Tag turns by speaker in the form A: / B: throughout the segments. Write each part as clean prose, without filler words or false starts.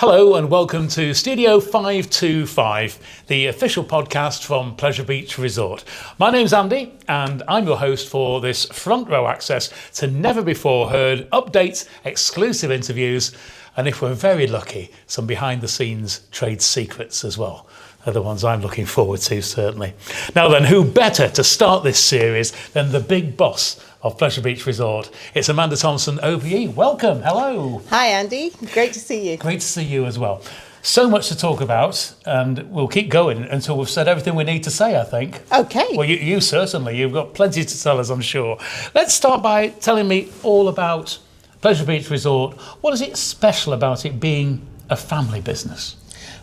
A: Hello and welcome to Studio 525, the official podcast from Pleasure Beach Resort. My name's Andy and I'm your host for this front row access to never before heard updates, exclusive interviews, and if we're very lucky, some behind the scenes trade secrets as well. They're the ones I'm looking forward to, certainly. Now then, who better to start this series than the big boss of Pleasure Beach Resort? It's Amanda Thompson OBE. Welcome, hello.
B: Hi Andy, great to see you.
A: Great to see you as well. So much to talk about, and we'll keep going until we've said everything we need to say, I think.
B: Okay.
A: Well, you certainly, you've got plenty to tell us, I'm sure. Let's start by telling me all about Pleasure Beach Resort. What is it special about it being a family business?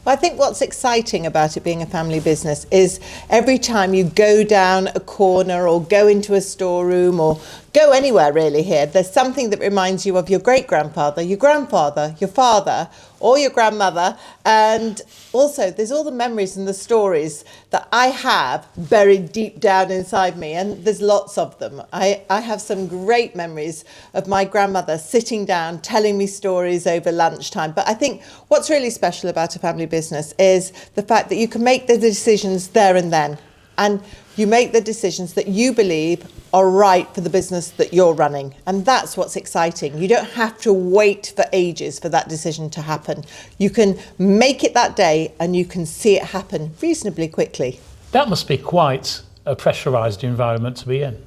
B: Well, I think what's exciting about it being a family business is every time you go down a corner or go into a storeroom or go anywhere really here, there's something that reminds you of your great-grandfather, your grandfather, your father or your grandmother, and also there's all the memories and the stories that I have buried deep down inside me, and there's lots of them. I have some great memories of my grandmother sitting down telling me stories over lunchtime, but I think what's really special about a family business is the fact that you can make the decisions there and then, and you make the decisions that you believe are right for the business that you're running. And that's what's exciting. You don't have to wait for ages for that decision to happen. You can make it that day and you can see it happen reasonably quickly.
A: That must be quite a pressurised environment to be in.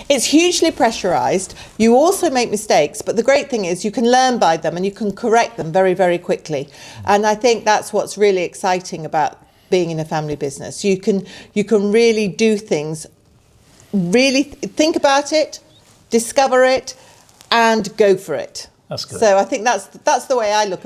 B: It's hugely pressurised. You also make mistakes, but the great thing is you can learn by them and you can correct them very, very quickly. And I think that's what's really exciting about being in a family business. You can really do things, really think about it, discover it, and go for it.
A: That's good.
B: So I think that's the way I look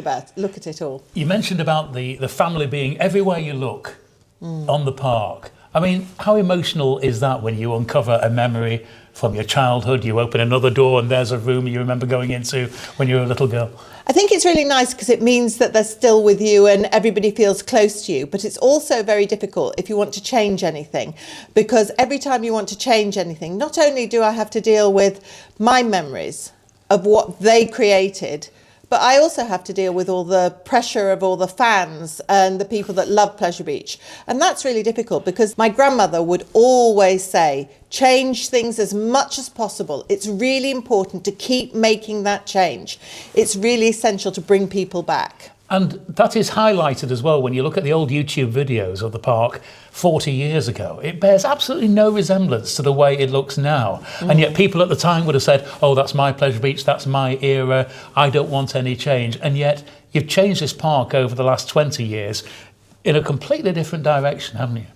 B: at it all.
A: You mentioned about the family being everywhere you look on the park. I mean, how emotional is that when you uncover a memory from your childhood, you open another door and there's a room you remember going into when you were a little girl?
B: I think it's really nice because it means that they're still with you and everybody feels close to you. But it's also very difficult if you want to change anything, because every time you want to change anything, not only do I have to deal with my memories of what they created, but I also have to deal with all the pressure of all the fans and the people that love Pleasure Beach. And that's really difficult because my grandmother would always say, change things as much as possible. It's really important to keep making that change. It's really essential to bring people back.
A: And that is highlighted as well when you look at the old YouTube videos of the park 40 years ago. It bears absolutely no resemblance to the way it looks now. And yet people at the time would have said, oh, that's my Pleasure Beach, that's my era, I don't want any change. And yet you've changed this park over the last 20 years in a completely different direction, haven't you?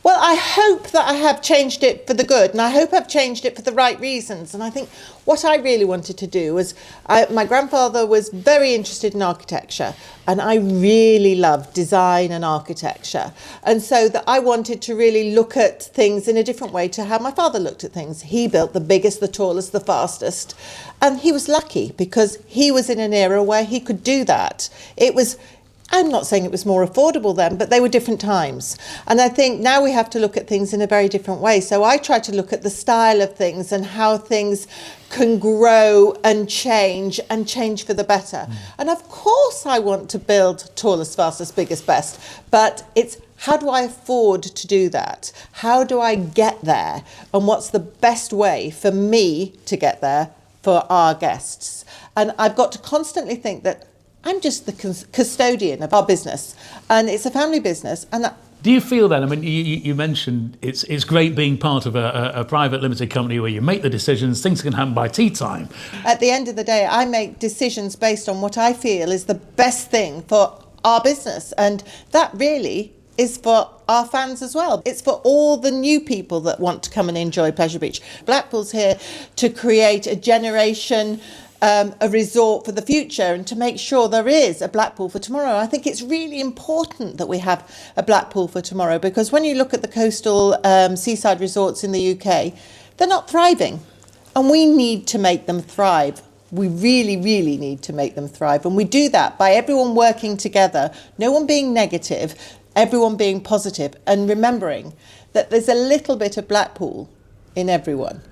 B: Well, I hope that I have changed it for the good, and I hope I've changed it for the right reasons. And I think what I really wanted to do was, my grandfather was very interested in architecture, and I really loved design and architecture. And so that I wanted to really look at things in a different way to how my father looked at things. He built the biggest, the tallest, the fastest, and he was lucky because he was in an era where he could do that. I'm not saying it was more affordable then, but they were different times. And I think now we have to look at things in a very different way. So I try to look at the style of things and how things can grow and change for the better. And of course I want to build tallest, fastest, biggest, best, but it's how do I afford to do that? How do I get there? And what's the best way for me to get there for our guests? And I've got to constantly think that I'm just the custodian of our business, and it's a family business. And
A: do you feel then, I mean, you mentioned it's great being part of a private limited company where you make the decisions, things can happen by tea time.
B: At the end of the day, I make decisions based on what I feel is the best thing for our business, and that really is for our fans as well. It's for all the new people that want to come and enjoy Pleasure Beach. Blackpool's here to create a generation, a resort for the future, and to make sure there is a Blackpool for tomorrow. I think it's really important that we have a Blackpool for tomorrow, because when you look at the coastal seaside resorts in the UK, they're not thriving, and we need to make them thrive. We really, really need to make them thrive, and we do that by everyone working together, no one being negative, everyone being positive, and remembering that there's a little bit of Blackpool in everyone.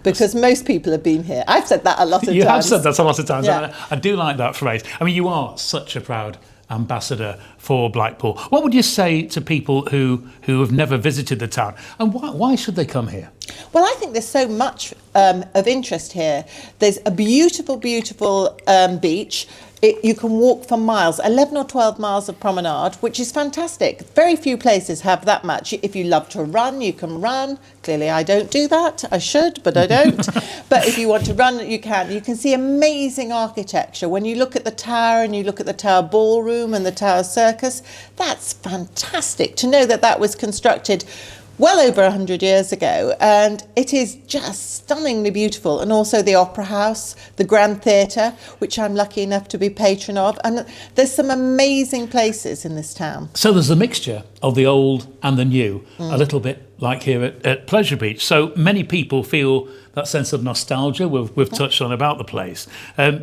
B: Because most people have been here. I've said that a lot of times.
A: You have said that a lot of times.
B: Yeah.
A: I do like that phrase. I mean, you are such a proud ambassador for Blackpool. What would you say to people who have never visited the town, and why should they come here?
B: Well, I think there's so much of interest here. There's a beautiful, beautiful beach. You can walk for miles, 11 or 12 miles of promenade, which is fantastic. Very few places have that much. If you love to run, you can run. Clearly, I don't do that. I should, but I don't. But if you want to run, you can. You can see amazing architecture. When you look at the tower and you look at the Tower Ballroom and the Tower Circus, that's fantastic to know that that was constructed well over 100 years ago, and it is just stunningly beautiful. And also the Opera House, the Grand Theatre, which I'm lucky enough to be patron of, and there's some amazing places in this town.
A: So there's a mixture of the old and the new, a little bit like here at Pleasure Beach. So many people feel that sense of nostalgia we've touched on about the place.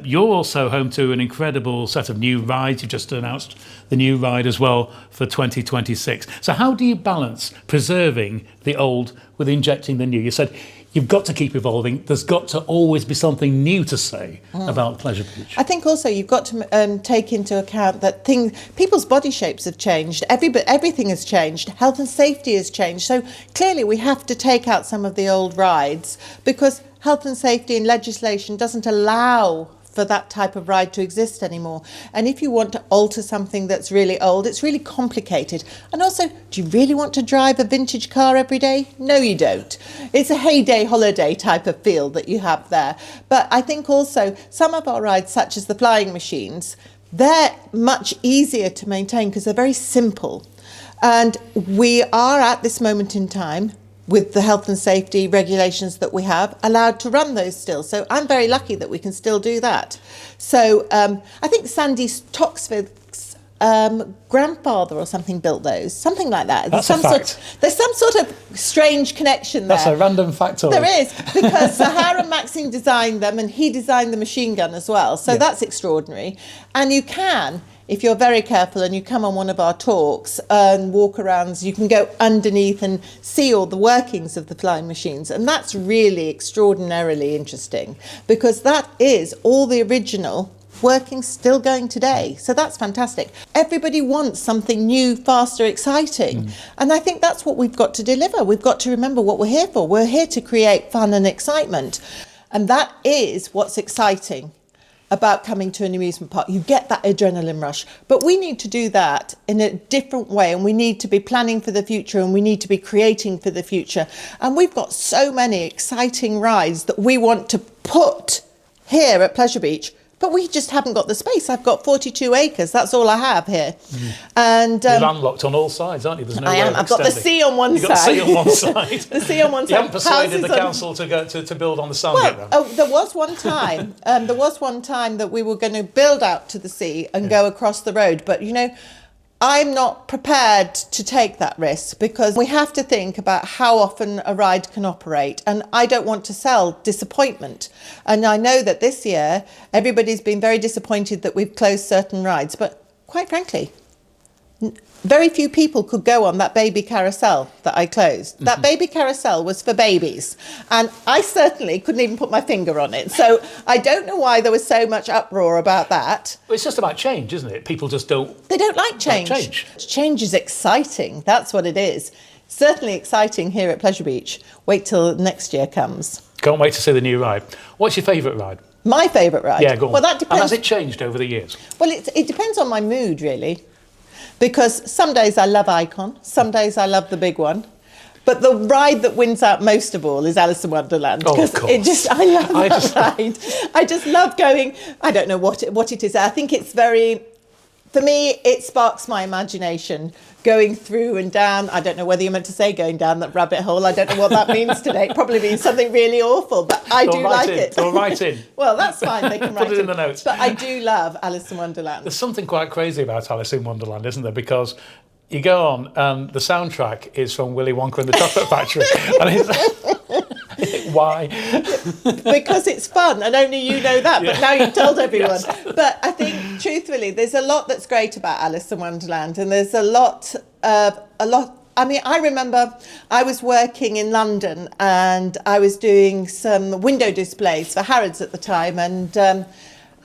A: You're also home to an incredible set of new rides. You just announced the new ride as well for 2026. So how do you balance preserving the old with injecting the new? You said you've got to keep evolving. There's got to always be something new to say about Pleasure Beach.
B: I think also you've got to take into account that people's body shapes have changed. Everything has changed. Health and safety has changed. So clearly we have to take out some of the old rides because health and safety and legislation doesn't allow for that type of ride to exist anymore. And if you want to alter something that's really old, it's really complicated. And also, do you really want to drive a vintage car every day? No, you don't. It's a heyday holiday type of feel that you have there. But I think also some of our rides, such as the flying machines, they're much easier to maintain because they're very simple. And we are at this moment in time, with the health and safety regulations that we have, allowed to run those still. So I'm very lucky that we can still do that. So I think Sandy Toxvig's grandfather or something built those, something like that.
A: That's a fact.
B: There's some sort of strange connection there.
A: That's a random factoid.
B: There is, because Sahara Maxine designed them and he designed the machine gun as well. So that's extraordinary. And you can, if you're very careful and you come on one of our talks and walk around, you can go underneath and see all the workings of the flying machines. And that's really extraordinarily interesting because that is all the original working still going today. So that's fantastic. Everybody wants something new, faster, exciting. And I think that's what we've got to deliver. We've got to remember what we're here for. We're here to create fun and excitement. And that is what's exciting about coming to an amusement park. You get that adrenaline rush, but we need to do that in a different way, and we need to be planning for the future, and we need to be creating for the future. And we've got so many exciting rides that we want to put here at Pleasure Beach, but we just haven't got the space. I've got 42 acres. That's all I have here. And
A: you're landlocked on all sides, aren't you? There's no
B: I
A: way
B: am.
A: of
B: I've got the
A: extending.
B: sea on one
A: You've
B: side.
A: got the sea on one side.
B: The sea on one side.
A: You haven't persuaded the
B: Houses
A: council to build on the sandgate, then?
B: Oh, there was one time. There was one time that we were going to build out to the sea and go across the road, but you know, I'm not prepared to take that risk because we have to think about how often a ride can operate, and I don't want to sell disappointment. And I know that this year everybody's been very disappointed that we've closed certain rides, but quite frankly, very few people could go on that baby carousel that I closed. That baby carousel was for babies, and I certainly couldn't even put my finger on it. So I don't know why there was so much uproar about that.
A: Well, it's just about change, isn't it? People just don't...
B: They don't like change. Change is exciting. That's what it is. Certainly exciting here at Pleasure Beach. Wait till next year comes.
A: Can't wait to see the new ride. What's your favourite ride?
B: My favourite ride?
A: Yeah, go on.
B: Well, that depends.
A: And has it changed over the years?
B: Well, it depends on my mood, really. Because some days I love Icon, some days I love the big one. But the ride that wins out most of all is Alice in Wonderland.
A: Oh, of course.
B: I love that ride. I just love going, I don't know what it is. I think it's very, for me, it sparks my imagination. Going through and down, I don't know whether you're meant to say going down that rabbit hole. I don't know what that means today. It probably means something really awful, but I do like it.
A: Go right in.
B: Well, that's fine. They can write
A: Put it in the notes.
B: But I do love Alice in Wonderland.
A: There's something quite crazy about Alice in Wonderland, isn't there? Because you go on and the soundtrack is from Willy Wonka and the Chocolate Factory. And it's, why?
B: Because it's fun, and only you know that, but now you've told everyone.
A: Yes.
B: But I think, truthfully, there's a lot that's great about Alice in Wonderland, and there's a lot. I mean, I remember I was working in London, and I was doing some window displays for Harrods at the time, and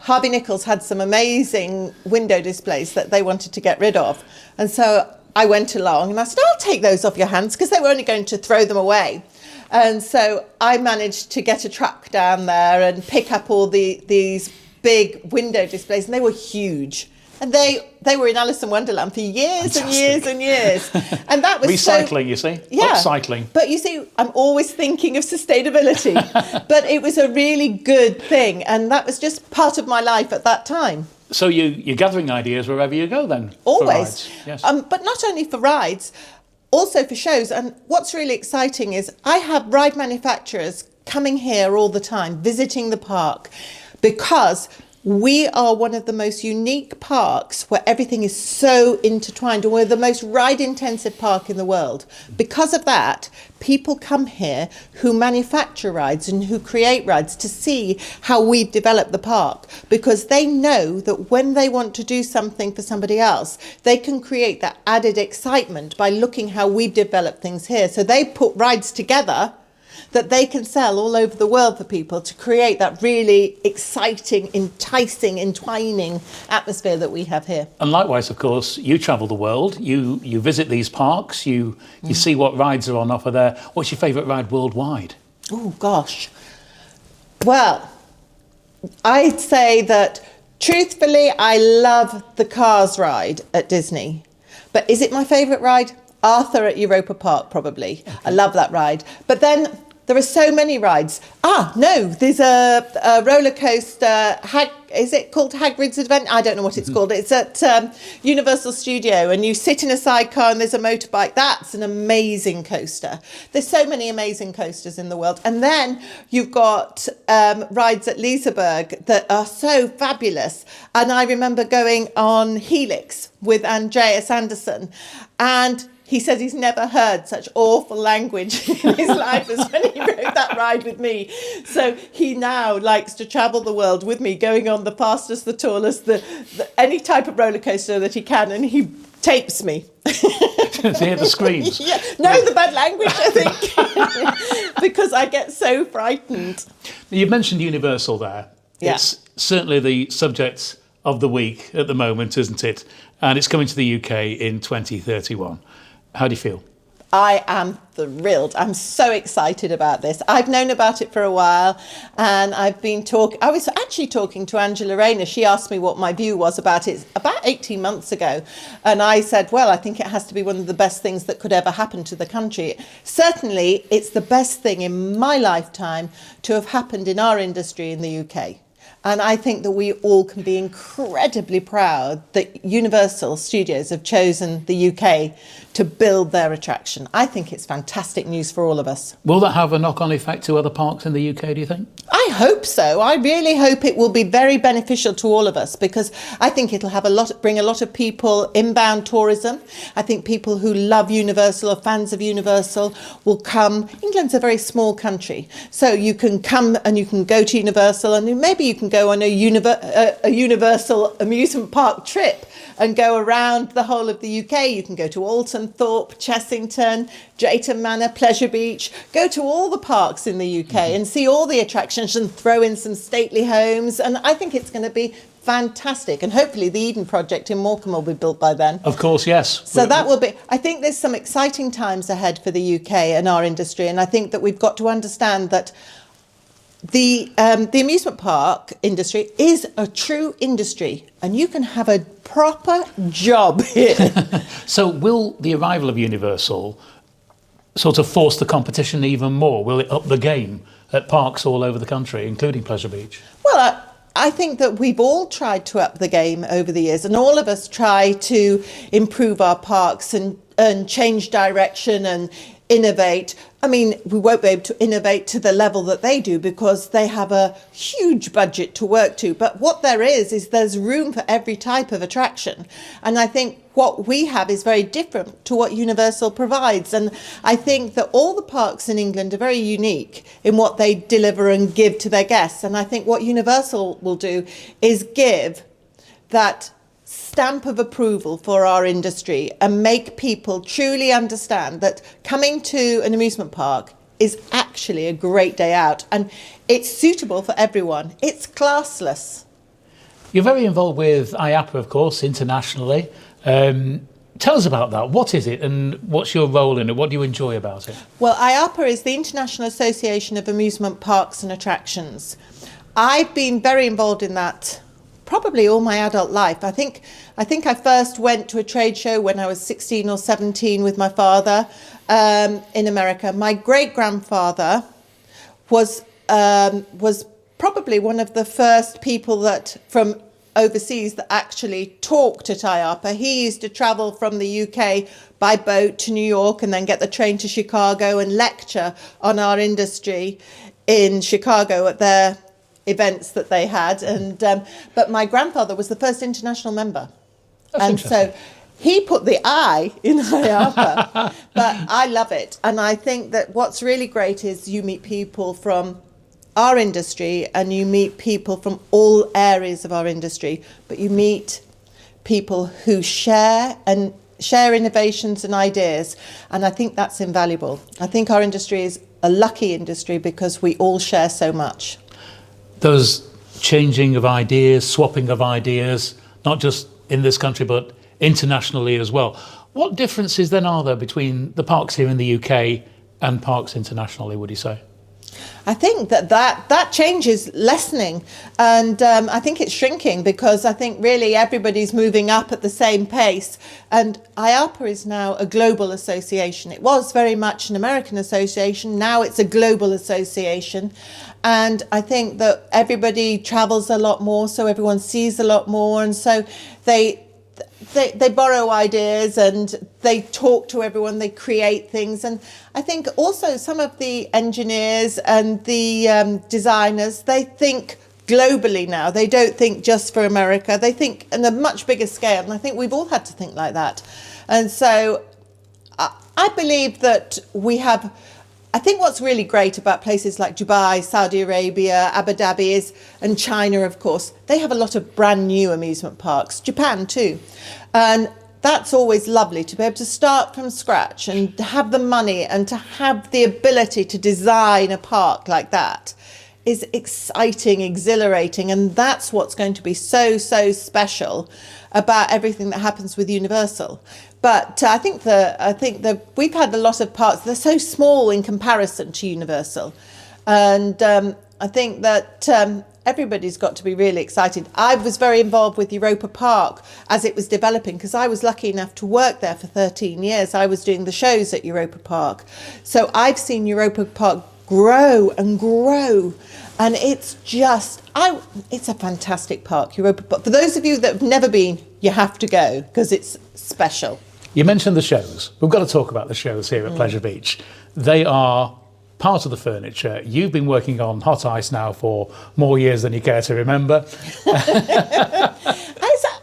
B: Harvey Nichols had some amazing window displays that they wanted to get rid of. And so I went along and I said, I'll take those off your hands, because they were only going to throw them away. And so I managed to get a truck down there and pick up all these big window displays, and they were huge. And they were in Alice in Wonderland for years and years and years. And that was
A: recycling, you see?
B: Yeah.
A: Upcycling.
B: But you see, I'm always thinking of sustainability. But it was a really good thing. And that was just part of my life at that time.
A: So you're gathering ideas wherever you go then?
B: Always.
A: For rides. Yes.
B: But not only for rides, also for shows. And what's really exciting is I have ride manufacturers coming here all the time, visiting the park, because we are one of the most unique parks where everything is so intertwined, and we're the most ride-intensive park in the world. Because of that, people come here who manufacture rides and who create rides to see how we've developed the park, because they know that when they want to do something for somebody else, they can create that added excitement by looking how we've developed things here. So they put rides together that they can sell all over the world for people to create that really exciting, enticing, entwining atmosphere that we have here.
A: And likewise, of course, you travel the world, you visit these parks, you see what rides are on offer there. What's your favourite ride worldwide?
B: Oh, gosh. Well, I'd say that, truthfully, I love the Cars ride at Disney. But is it my favourite ride? Arthur at Europa Park, probably. Okay. I love that ride. But then there are so many rides. No, there's a roller coaster. Is it called Hagrid's Adventure? I don't know what it's called. It's at Universal Studio, and you sit in a sidecar and there's a motorbike. That's an amazing coaster. There's so many amazing coasters in the world. And then you've got rides at Liseberg that are so fabulous. And I remember going on Helix with Andreas Andersen, and he said he's never heard such awful language in his life as when he rode that ride with me. So he now likes to travel the world with me, going on the fastest, the tallest, any type of roller coaster that he can, and he tapes me.
A: To hear the screams.
B: Yeah. No, the bad language, I think, because I get so frightened.
A: You mentioned Universal there.
B: Yeah.
A: It's certainly the subject of the week at the moment, isn't it? And it's coming to the UK in 2031. How do you feel?
B: I am thrilled. I'm so excited about this. I've known about it for a while, and I was actually talking to Angela Rayner. She asked me what my view was about it about 18 months ago. And I said, well, I think it has to be one of the best things that could ever happen to the country. Certainly, it's the best thing in my lifetime to have happened in our industry in the UK. And I think that we all can be incredibly proud that Universal Studios have chosen the UK to build their attraction. I think it's fantastic news for all of us.
A: Will that have a knock-on effect to other parks in the UK, do you think?
B: I hope so. I really hope it will be very beneficial to all of us, because I think it'll have bring a lot of people, inbound tourism. I think people who love Universal or fans of Universal will come. England's a very small country, so you can come and you can go to Universal, and maybe you can go on a Universal amusement park trip and go around the whole of the UK. You can go to Alton, Thorpe, Chessington, Drayton Manor, Pleasure Beach, go to all the parks in the UK and see all the attractions and throw in some stately homes. And I think it's going to be fantastic. And hopefully the Eden Project in Morecambe will be built by then.
A: Of course, yes.
B: So that will be, I think there's some exciting times ahead for the UK and our industry. And I think that we've got to understand that the amusement park industry is a true industry, and you can have a proper job here.
A: So will the arrival of Universal sort of force the competition even more? Will it up the game at parks all over the country, including Pleasure Beach?
B: Well, I think that we've all tried to up the game over the years, and all of us try to improve our parks and change direction and innovate. I mean, we won't be able to innovate to the level that they do because they have a huge budget to work to. But what there is there's room for every type of attraction. And I think what we have is very different to what Universal provides. And I think that all the parks in England are very unique in what they deliver and give to their guests. And I think what Universal will do is give that stamp of approval for our industry and make people truly understand that coming to an amusement park is actually a great day out, and it's suitable for everyone. It's classless.
A: You're very involved with IAAPA, of course, internationally. Tell us about that. What is it and what's your role in it? What do you enjoy about it?
B: Well, IAAPA is the International Association of Amusement Parks and Attractions. I've been very involved in that probably all my adult life. I think I first went to a trade show when I was 16 or 17 with my father in America. My great-grandfather was probably one of the first people that from overseas that actually talked at IAAPA. He used to travel from the UK by boat to New York and then get the train to Chicago and lecture on our industry in Chicago at their events that they had. And but my grandfather was the first international member.
A: That's
B: and so he put the I in IAAPA. But I love it. And I think that what's really great is you meet people from our industry and you meet people from all areas of our industry, but you meet people who share innovations and ideas, and I think that's invaluable. I think our industry is a lucky industry because we all share so much.
A: Those changing of ideas, swapping of ideas, not just in this country but internationally as well. What differences then are there between the parks here in the UK and parks internationally, would you say?
B: I think that change is lessening, and I think it's shrinking because I think really everybody's moving up at the same pace, and IAAPA is now a global association. It was very much an American association, now it's a global association, and I think that everybody travels a lot more, so everyone sees a lot more, and so they borrow ideas and they talk to everyone, they create things. And I think also some of the engineers and the designers, they think globally now. They don't think just for America. They think on a much bigger scale. And I think we've all had to think like that. And so I believe that I think what's really great about places like Dubai, Saudi Arabia, Abu Dhabi and China, of course, they have a lot of brand new amusement parks. Japan too. And that's always lovely to be able to start from scratch and to have the money and to have the ability to design a park like that is exciting, exhilarating. And that's what's going to be so, so special about everything that happens with Universal. But I think that we've had a lot of parks. They're so small in comparison to Universal, and I think that everybody's got to be really excited. I was very involved with Europa Park as it was developing because I was lucky enough to work there for 13 years. I was doing the shows at Europa Park, so I've seen Europa Park grow and grow. And it's it's a fantastic park, Europa Park. For those of you that have never been, you have to go because it's special.
A: You mentioned the shows. We've got to talk about the shows here at Pleasure Beach. They are part of the furniture. You've been working on hot ice now for more years than you care to remember.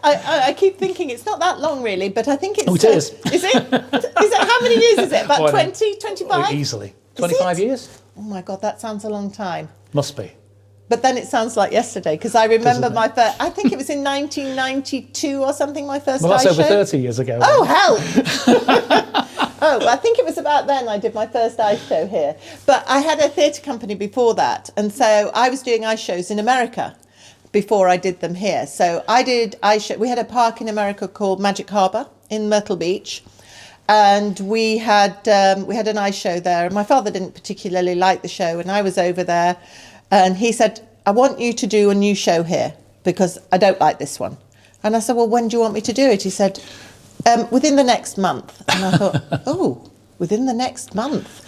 B: I keep thinking it's not that long really, but I think it's...
A: Oh, it is.
B: Is it? How many years is it? About 20, 25?
A: Easily. 25 years?
B: Oh my God, that sounds a long time.
A: Must be.
B: But then it sounds like yesterday because I remember my first, I think it was in 1992 or something, my first
A: Well, that's
B: ice
A: over
B: show.
A: 30 years ago.
B: Oh, hell. Oh, I think it was about then I did my first ice show here. But I had a theatre company before that. And so I was doing ice shows in America before I did them here. So I did ice show. We had a park in America called Magic Harbour in Myrtle Beach. And we had an ice show there. And my father didn't particularly like the show. And I was over there. And he said, I want you to do a new show here because I don't like this one. And I said, well, when do you want me to do it? He said, within the next month. And I thought, oh, within the next month.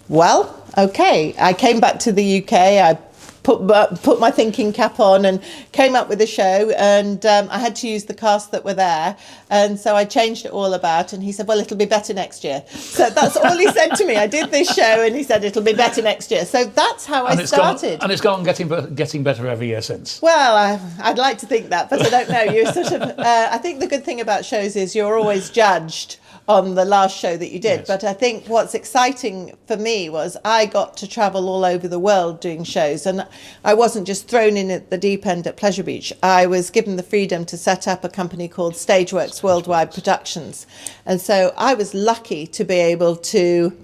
B: Well, okay. I came back to the UK. I put my thinking cap on and came up with a show, and I had to use the cast that were there, and so I changed it all about, and he said, well, it'll be better next year. So that's all he said to me. I did this show and he said it'll be better next year. So that's how I started.
A: And it's gone getting better every year since.
B: Well, I'd like to think that, but I don't know. You're sort of I think the good thing about shows is you're always judged on the last show that you did.
A: Yes.
B: But I think what's exciting for me was I got to travel all over the world doing shows, and I wasn't just thrown in at the deep end at Pleasure Beach. I was given the freedom to set up a company called Stageworks Worldwide Productions, and so I was lucky to be able to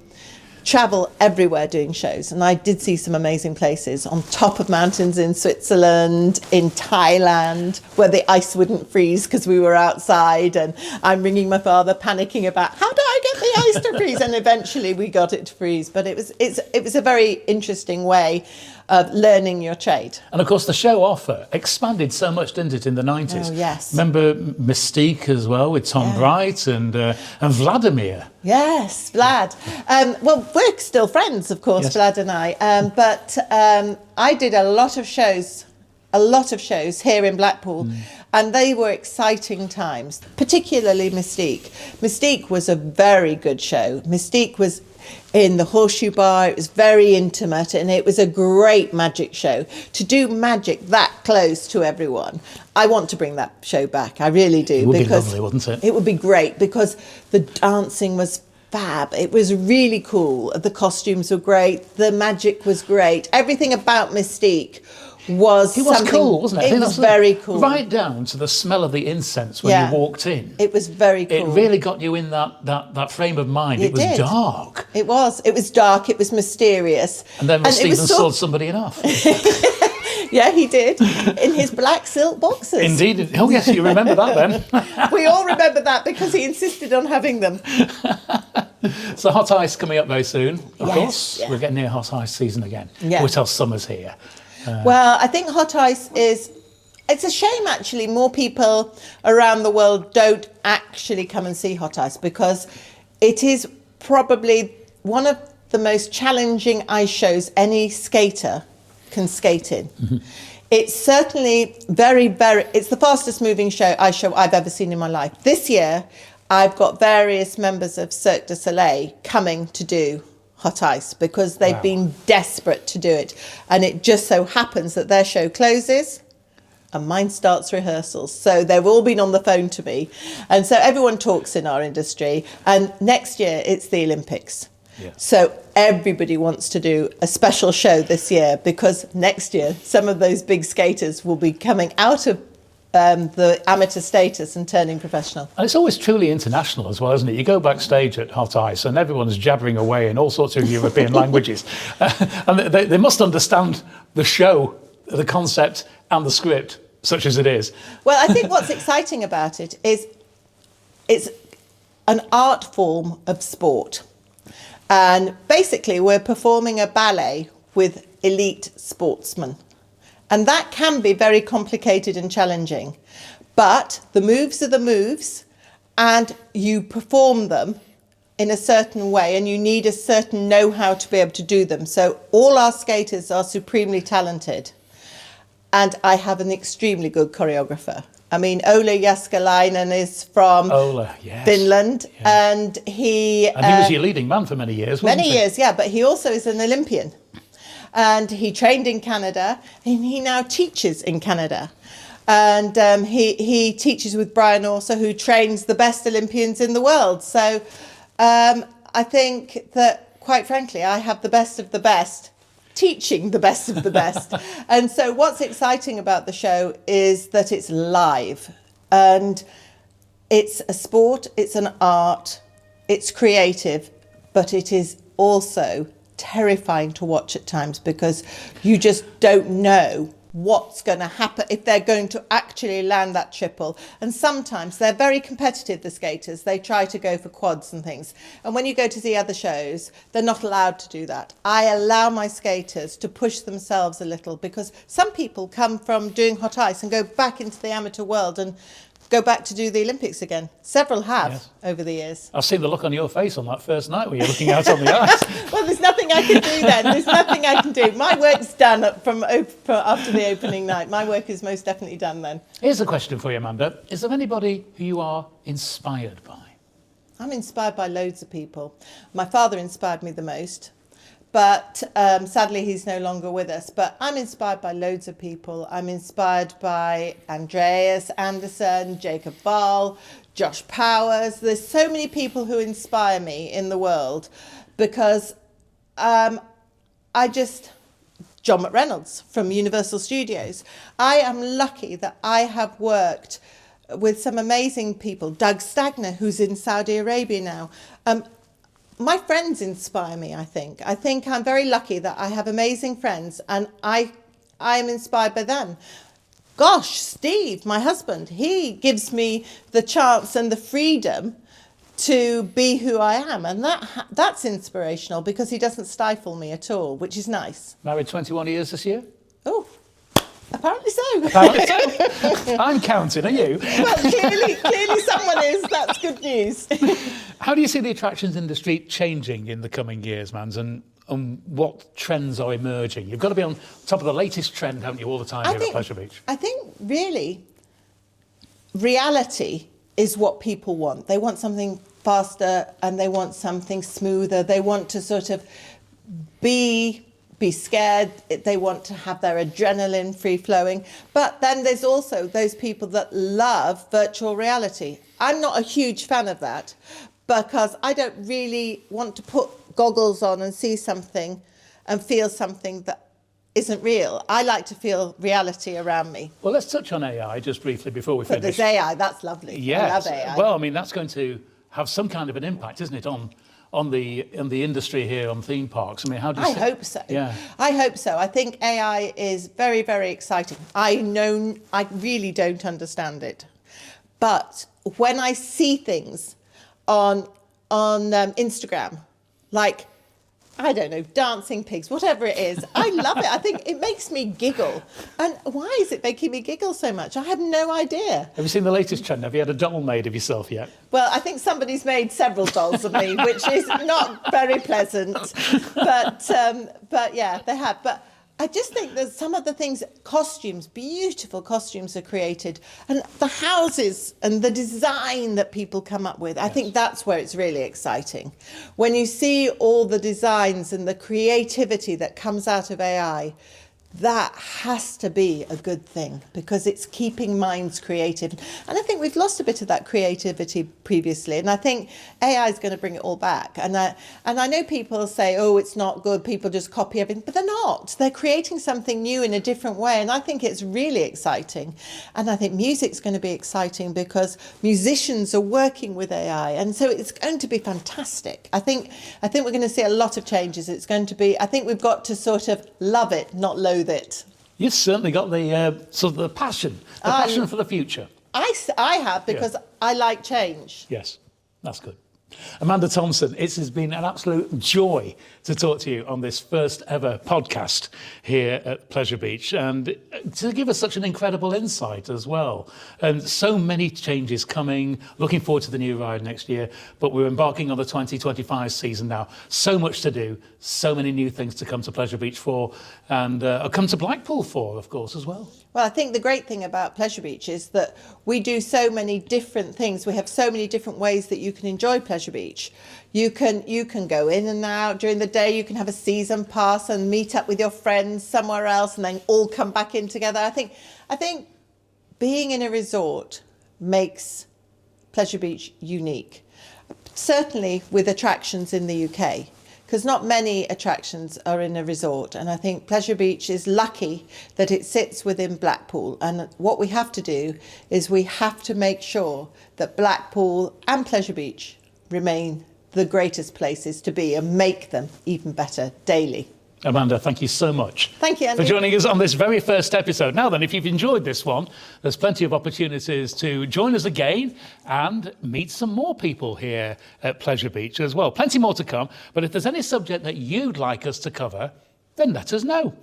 B: travel everywhere doing shows, and I did see some amazing places on top of mountains in Switzerland, in Thailand, where the ice wouldn't freeze because we were outside, and I'm ringing my father panicking about how do I get the ice to freeze, and eventually we got it to freeze. But it was a very interesting way of learning your trade.
A: And of course the show offer expanded so much, didn't it, in the 90s?
B: Oh, yes.
A: Remember Mystique as well, with Tom Bright and Vladimir?
B: Yes, Vlad. Well, we're still friends, of course,
A: Yes.
B: Vlad and I. But I did a lot of shows here in Blackpool, and they were exciting times, particularly Mystique. Mystique was a very good show. Mystique was in the Horseshoe Bar. It was very intimate, and it was a great magic show. To do magic that close to everyone, I want to bring that show back. I really do.
A: It would be lovely, wouldn't it?
B: It would be great because the dancing was fab. It was really cool. The costumes were great. The magic was great. Everything about Mystique was
A: It was
B: something,
A: cool, wasn't it?
B: It was very cool.
A: Right down to the smell of the incense when you walked in.
B: It was very cool.
A: It really got you in that frame of mind. It was
B: did.
A: dark.
B: It was dark. It was mysterious.
A: And then Stephen sold somebody enough.
B: Yeah, he did. In his black silk boxes.
A: Indeed. Oh, yes, you remember that then.
B: We all remember that because he insisted on having them.
A: So hot ice coming up very soon, of
B: Yes,
A: course.
B: yeah.
A: We're getting near hot ice season again.
B: Yeah.
A: We tell summer's here.
B: Well, I think hot ice it's a shame actually more people around the world don't actually come and see hot ice, because it is probably one of the most challenging ice shows any skater can skate in. Mm-hmm. It's certainly it's the fastest moving ice show I've ever seen in my life. This year, I've got various members of Cirque du Soleil coming to do hot ice because they've been desperate to do it. And it just so happens that their show closes and mine starts rehearsals. So they've all been on the phone to me. And so everyone talks in our industry. And next year, it's the Olympics. Yeah. So everybody wants to do a special show this year because next year, some of those big skaters will be coming out of the amateur status and turning professional.
A: And it's always truly international as well, isn't it? You go backstage at Hot Ice and everyone's jabbering away in all sorts of European languages. And they must understand the show, the concept and the script, such as it is.
B: Well, I think what's exciting about it is it's an art form of sport. And basically we're performing a ballet with elite sportsmen. And that can be very complicated and challenging. But the moves are the moves, and you perform them in a certain way, and you need a certain know-how to be able to do them. So all our skaters are supremely talented. And I have an extremely good choreographer. I mean, Ole Jaskalainen is from Finland, and he
A: was your leading man for many years, wasn't he?
B: Many years, yeah, but he also is an Olympian. And he trained in Canada, and he now teaches in Canada. And he teaches with Brian Orser, who trains the best Olympians in the world. So I think that, quite frankly, I have the best of the best, teaching the best of the best. And so what's exciting about the show is that it's live. And it's a sport, it's an art, it's creative, but it is also terrifying to watch at times because you just don't know what's going to happen, if they're going to actually land that triple. And sometimes they're very competitive, the skaters. They try to go for quads and things. And when you go to see other shows, they're not allowed to do that. I allow my skaters to push themselves a little because some people come from doing hot ice and go back into the amateur world and go back to do the Olympics again. Several have over the years.
A: I've seen the look on your face on that first night when you're looking out on the ice.
B: Well, there's nothing I can do then. There's nothing I can do. My work's done from after the opening night. My work is most definitely done then.
A: Here's a question for you, Amanda. Is there anybody who you are inspired by?
B: I'm inspired by loads of people. My father inspired me the most. But sadly, he's no longer with us. But I'm inspired by loads of people. I'm inspired by Andreas Andersen, Jacob Ball, Josh Powers. There's so many people who inspire me in the world because John McReynolds from Universal Studios. I am lucky that I have worked with some amazing people. Doug Stagner, who's in Saudi Arabia now. my friends inspire me, I think. I think I'm very lucky that I have amazing friends, and I am inspired by them. Gosh, Steve, my husband, he gives me the chance and the freedom to be who I am, and that's inspirational because he doesn't stifle me at all, which is nice.
A: Married 21 years this year?
B: Oh, apparently so.
A: Apparently so. I'm counting, are you?
B: Well, clearly someone is. That's good news.
A: How do you see the attractions industry changing in the coming years, Mans, and what trends are emerging? You've got to be on top of the latest trend, haven't you, all the time here at Pleasure Beach?
B: I think really reality is what people want. They want something faster and they want something smoother. They want to sort of be scared. They want to have their adrenaline free flowing. But then there's also those people that love virtual reality. I'm not a huge fan of that because I don't really want to put goggles on and see something and feel something that isn't real. I like to feel reality around me.
A: Well, let's touch on AI just briefly before we finish.
B: But there's AI, that's lovely.
A: Yes.
B: I love AI.
A: Well, I mean, that's going to have some kind of an impact, isn't it, on the industry here, on theme parks? I mean, how do you
B: I hope so.
A: Yeah.
B: I hope so. I think AI is very, very exciting. I really don't understand it. But when I see things on Instagram, like, I don't know, dancing pigs, whatever it is, I love it. I think it makes me giggle. And why is it making me giggle so much? I have no idea.
A: Have you seen the latest trend? Have you had a doll made of yourself yet?
B: Well, I think somebody's made several dolls of me, which is not very pleasant. But yeah, they have. But I just think that some of the things, costumes, beautiful costumes are created, and the houses and the design that people come up with, I think that's where it's really exciting. When you see all the designs and the creativity that comes out of AI, that has to be a good thing because it's keeping minds creative. And I think we've lost a bit of that creativity previously, and I think AI is going to bring it all back. And I know people say, oh, it's not good, people just copy everything, but they're not. They're creating something new in a different way, and I think it's really exciting. And I think music's going to be exciting because musicians are working with AI, and so it's going to be fantastic. I think we're going to see a lot of changes. It's going to be, I think we've got to sort of love it, not loathe it.
A: You've certainly got the sort of the passion for the future.
B: I have, because I like change.
A: Yes, that's good. Amanda Thompson, it has been an absolute joy to talk to you on this first ever podcast here at Pleasure Beach, and to give us such an incredible insight as well. And so many changes coming, looking forward to the new ride next year, but we're embarking on the 2025 season now. So much to do, so many new things to come to Pleasure Beach for, and come to Blackpool for, of course, as well.
B: Well, I think the great thing about Pleasure Beach is that we do so many different things. We have so many different ways that you can enjoy Pleasure Beach. You can go in and out during the day. You can have a season pass and meet up with your friends somewhere else and then all come back in together. I think being in a resort makes Pleasure Beach unique. Certainly with attractions in the UK, because not many attractions are in a resort, and I think Pleasure Beach is lucky that it sits within Blackpool. And what we have to do is we have to make sure that Blackpool and Pleasure Beach remain the greatest places to be and make them even better daily.
A: Amanda, thank you so much.
B: Thank you, Andy,
A: for joining us on this very first episode. Now then, if you've enjoyed this one, there's plenty of opportunities to join us again and meet some more people here at Pleasure Beach as well. Plenty more to come, but if there's any subject that you'd like us to cover, then let us know.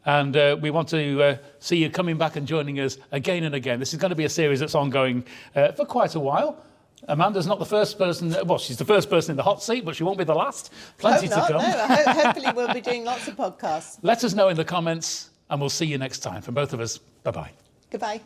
A: And we want to see you coming back and joining us again and again. This is going to be a series that's ongoing for quite a while. Amanda's not the first person, well, she's the first person in the hot seat, but she won't be the last. Plenty to come.
B: No, hopefully we'll be doing lots of podcasts.
A: Let us know in the comments, and we'll see you next time. From both of us, bye-bye.
B: Goodbye.